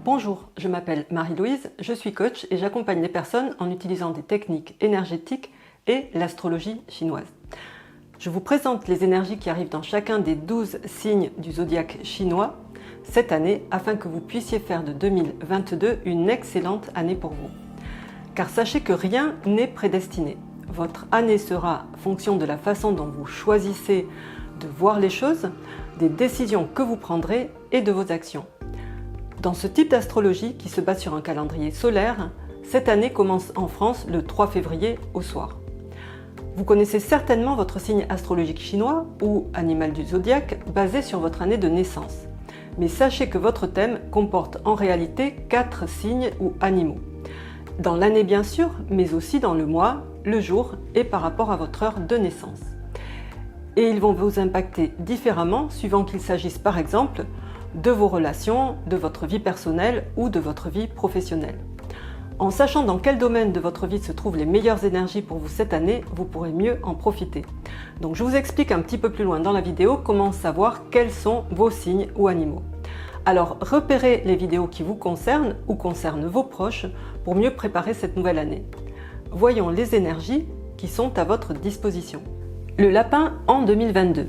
Bonjour, je m'appelle Marie-Louise, je suis coach et j'accompagne les personnes en utilisant des techniques énergétiques et l'astrologie chinoise. Je vous présente les énergies qui arrivent dans chacun des 12 signes du zodiaque chinois cette année afin que vous puissiez faire de 2022 une excellente année pour vous. Car sachez que rien n'est prédestiné. Votre année sera fonction de la façon dont vous choisissez de voir les choses, des décisions que vous prendrez et de vos actions. Dans ce type d'astrologie qui se base sur un calendrier solaire, cette année commence en France le 3 février au soir. Vous connaissez certainement votre signe astrologique chinois ou animal du zodiaque basé sur votre année de naissance. Mais sachez que votre thème comporte en réalité 4 signes ou animaux. Dans l'année bien sûr, mais aussi dans le mois, le jour et par rapport à votre heure de naissance. Et ils vont vous impacter différemment suivant qu'il s'agisse par exemple de vos relations, de votre vie personnelle ou de votre vie professionnelle. En sachant dans quel domaine de votre vie se trouvent les meilleures énergies pour vous cette année, vous pourrez mieux en profiter. Donc je vous explique un petit peu plus loin dans la vidéo comment savoir quels sont vos signes ou animaux. Alors repérez les vidéos qui vous concernent ou concernent vos proches pour mieux préparer cette nouvelle année. Voyons les énergies qui sont à votre disposition. Le lapin en 2022.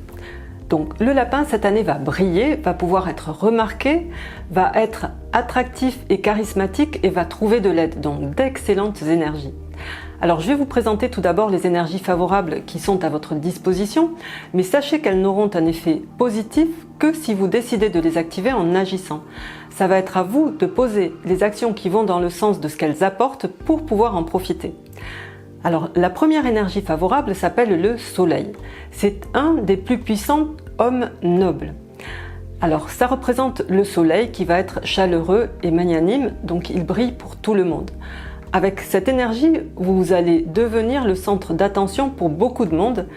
Donc le lapin cette année va briller, va pouvoir être remarqué, va être attractif et charismatique et va trouver de l'aide, donc d'excellentes énergies. Alors je vais vous présenter tout d'abord les énergies favorables qui sont à votre disposition, mais sachez qu'elles n'auront un effet positif que si vous décidez de les activer en agissant. Ça va être à vous de poser les actions qui vont dans le sens de ce qu'elles apportent pour pouvoir en profiter. Alors la première énergie favorable s'appelle le soleil. C'est un des plus puissants hommes nobles. Alors ça représente le soleil qui va être chaleureux et magnanime, donc il brille pour tout le monde. Avec cette énergie, vous allez devenir le centre d'attention pour beaucoup de monde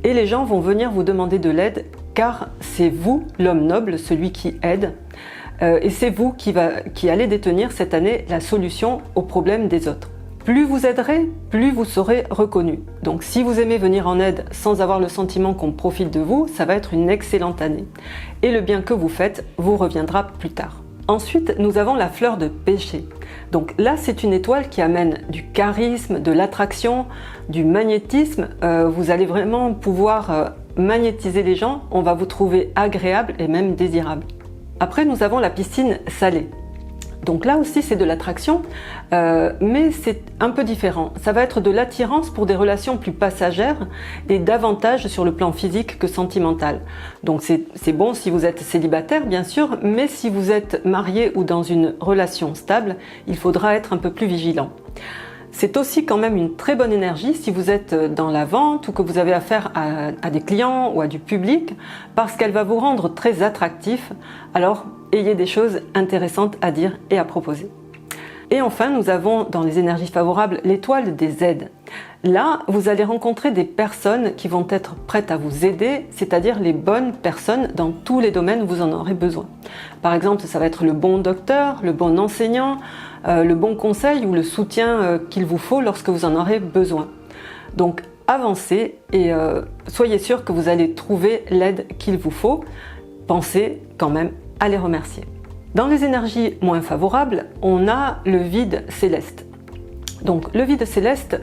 et les gens vont venir vous demander de l'aide car c'est vous, l'homme noble, celui qui aide et c'est vous qui allez détenir cette année la solution aux problèmes des autres. Plus vous aiderez, plus vous serez reconnu. Donc si vous aimez venir en aide sans avoir le sentiment qu'on profite de vous, ça va être une excellente année. Et le bien que vous faites vous reviendra plus tard. Ensuite, nous avons la fleur de pêcher. Donc là, c'est une étoile qui amène du charisme, de l'attraction, du magnétisme. Vous allez vraiment pouvoir magnétiser les gens. On va vous trouver agréable et même désirable. Après, nous avons la piscine salée. Donc là aussi c'est de l'attraction, mais c'est un peu différent. Ça va être de l'attirance pour des relations plus passagères et davantage sur le plan physique que sentimental. Donc c'est bon si vous êtes célibataire bien sûr, mais si vous êtes marié ou dans une relation stable, il faudra être un peu plus vigilant. C'est aussi quand même une très bonne énergie si vous êtes dans la vente ou que vous avez affaire à des clients ou à du public parce qu'elle va vous rendre très attractif. Alors, ayez des choses intéressantes à dire et à proposer. Et enfin, nous avons dans les énergies favorables l'étoile des aides. Là, vous allez rencontrer des personnes qui vont être prêtes à vous aider, c'est-à-dire les bonnes personnes dans tous les domaines où vous en aurez besoin. Par exemple, ça va être le bon docteur, le bon enseignant, le bon conseil ou le soutien qu'il vous faut lorsque vous en aurez besoin. Donc avancez et soyez sûr que vous allez trouver l'aide qu'il vous faut. Pensez quand même à les remercier. Dans les énergies moins favorables, on a le vide céleste. Donc le vide céleste,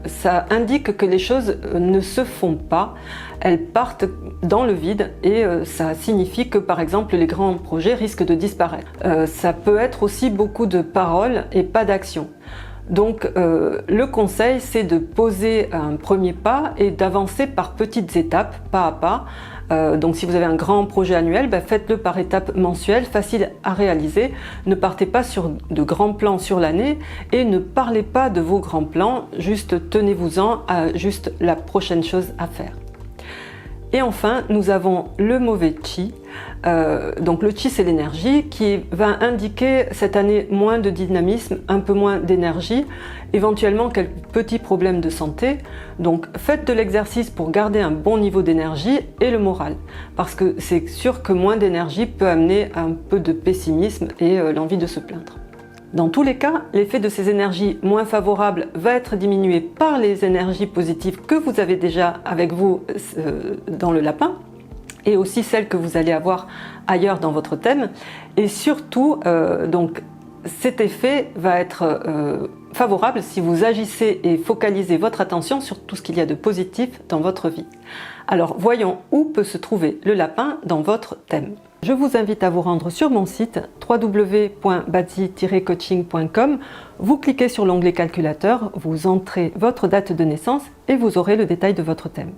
ça indique que les choses ne se font pas, elles partent dans le vide et ça signifie que par exemple les grands projets risquent de disparaître. Ça peut être aussi beaucoup de paroles et pas d'action. Donc le conseil c'est de poser un premier pas et d'avancer par petites étapes, pas à pas. Donc si vous avez un grand projet annuel, faites-le par étapes mensuelles, facile à réaliser. Ne partez pas sur de grands plans sur l'année et ne parlez pas de vos grands plans, juste tenez-vous-en à juste la prochaine chose à faire. Et enfin, nous avons le mauvais chi. Donc le chi, c'est l'énergie qui va indiquer cette année moins de dynamisme, un peu moins d'énergie, éventuellement quelques petits problèmes de santé. Donc faites de l'exercice pour garder un bon niveau d'énergie et le moral. Parce que c'est sûr que moins d'énergie peut amener un peu de pessimisme et l'envie de se plaindre. Dans tous les cas, l'effet de ces énergies moins favorables va être diminué par les énergies positives que vous avez déjà avec vous dans le lapin. et aussi celles que vous allez avoir ailleurs dans votre thème. Et surtout, donc, cet effet va être favorable si vous agissez et focalisez votre attention sur tout ce qu'il y a de positif dans votre vie. Alors voyons où peut se trouver le lapin dans votre thème. Je vous invite à vous rendre sur mon site www.badzi-coaching.com. Vous cliquez sur l'onglet calculateur, vous entrez votre date de naissance et vous aurez le détail de votre thème.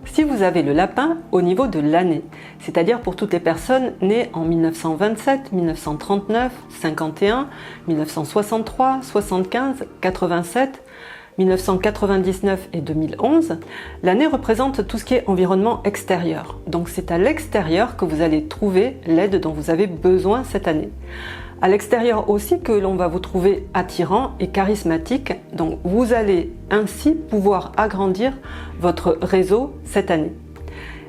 Si vous avez le lapin au niveau de l'année, c'est-à-dire pour toutes les personnes nées en 1927, 1939, 51, 1963, 75, 87, 1999 et 2011, l'année représente tout ce qui est environnement extérieur. Donc c'est à l'extérieur que vous allez trouver l'aide dont vous avez besoin cette année. À l'extérieur aussi que l'on va vous trouver attirant et charismatique, donc vous allez ainsi pouvoir agrandir votre réseau cette année.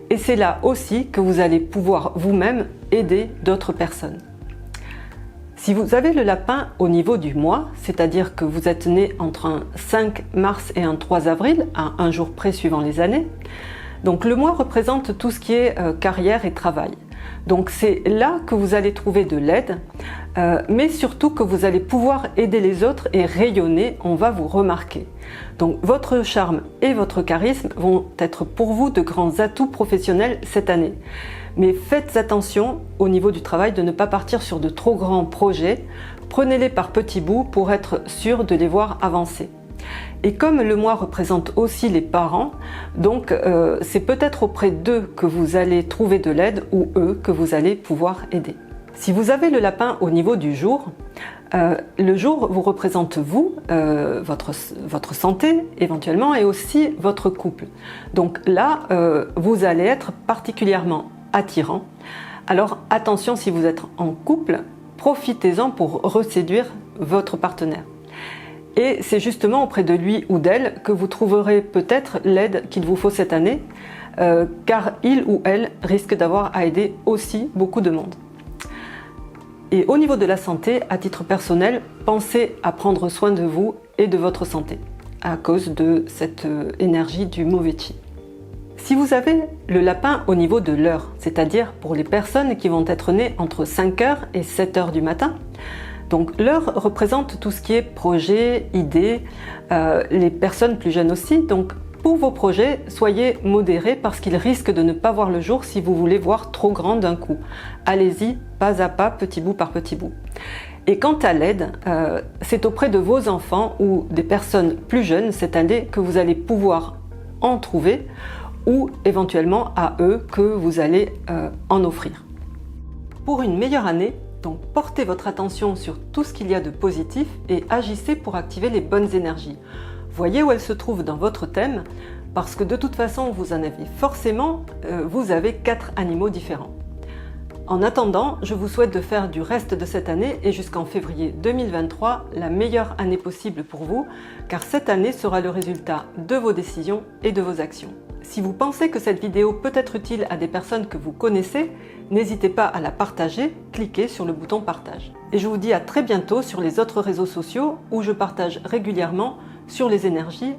Et c'est là aussi que vous allez pouvoir vous-même aider d'autres personnes. Si vous avez le lapin au niveau du mois, c'est-à-dire que vous êtes né entre un 5 mars et un 3 avril, à un jour près suivant les années, donc le mois représente tout ce qui est carrière et travail. Donc c'est là que vous allez trouver de l'aide, mais surtout que vous allez pouvoir aider les autres et rayonner, on va vous remarquer. Donc votre charme et votre charisme vont être pour vous de grands atouts professionnels cette année. Mais faites attention au niveau du travail de ne pas partir sur de trop grands projets, prenez-les par petits bouts pour être sûr de les voir avancer. Et comme le mois représente aussi les parents, donc c'est peut-être auprès d'eux que vous allez trouver de l'aide ou eux que vous allez pouvoir aider. Si vous avez le lapin au niveau du jour, le jour vous représente vous, votre santé éventuellement et aussi votre couple. Donc là, vous allez être particulièrement attirant. Alors attention, si vous êtes en couple, profitez-en pour reséduire votre partenaire. Et c'est justement auprès de lui ou d'elle que vous trouverez peut-être l'aide qu'il vous faut cette année, car il ou elle risque d'avoir à aider aussi beaucoup de monde. Et au niveau de la santé, à titre personnel, pensez à prendre soin de vous et de votre santé, à cause de cette énergie du mauvais chi. Si vous avez le lapin au niveau de l'heure, c'est-à-dire pour les personnes qui vont être nées entre 5h et 7h du matin, donc l'heure représente tout ce qui est projet, idées, les personnes plus jeunes aussi. Donc pour vos projets, soyez modérés parce qu'ils risquent de ne pas voir le jour si vous voulez voir trop grand d'un coup. Allez-y, pas à pas, petit bout par petit bout. Et quant à l'aide, c'est auprès de vos enfants ou des personnes plus jeunes cette année que vous allez pouvoir en trouver ou éventuellement à eux que vous allez en offrir. Pour une meilleure année, donc portez votre attention sur tout ce qu'il y a de positif et agissez pour activer les bonnes énergies. Voyez où elles se trouvent dans votre thème, parce que de toute façon vous en avez forcément, vous avez 4 animaux différents. En attendant, je vous souhaite de faire du reste de cette année et jusqu'en février 2023 la meilleure année possible pour vous, car cette année sera le résultat de vos décisions et de vos actions. Si vous pensez que cette vidéo peut être utile à des personnes que vous connaissez, n'hésitez pas à la partager, cliquez sur le bouton partage. Et je vous dis à très bientôt sur les autres réseaux sociaux où je partage régulièrement sur les énergies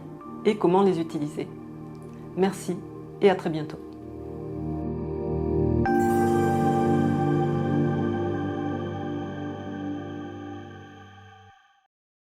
et comment les utiliser. Merci et à très bientôt.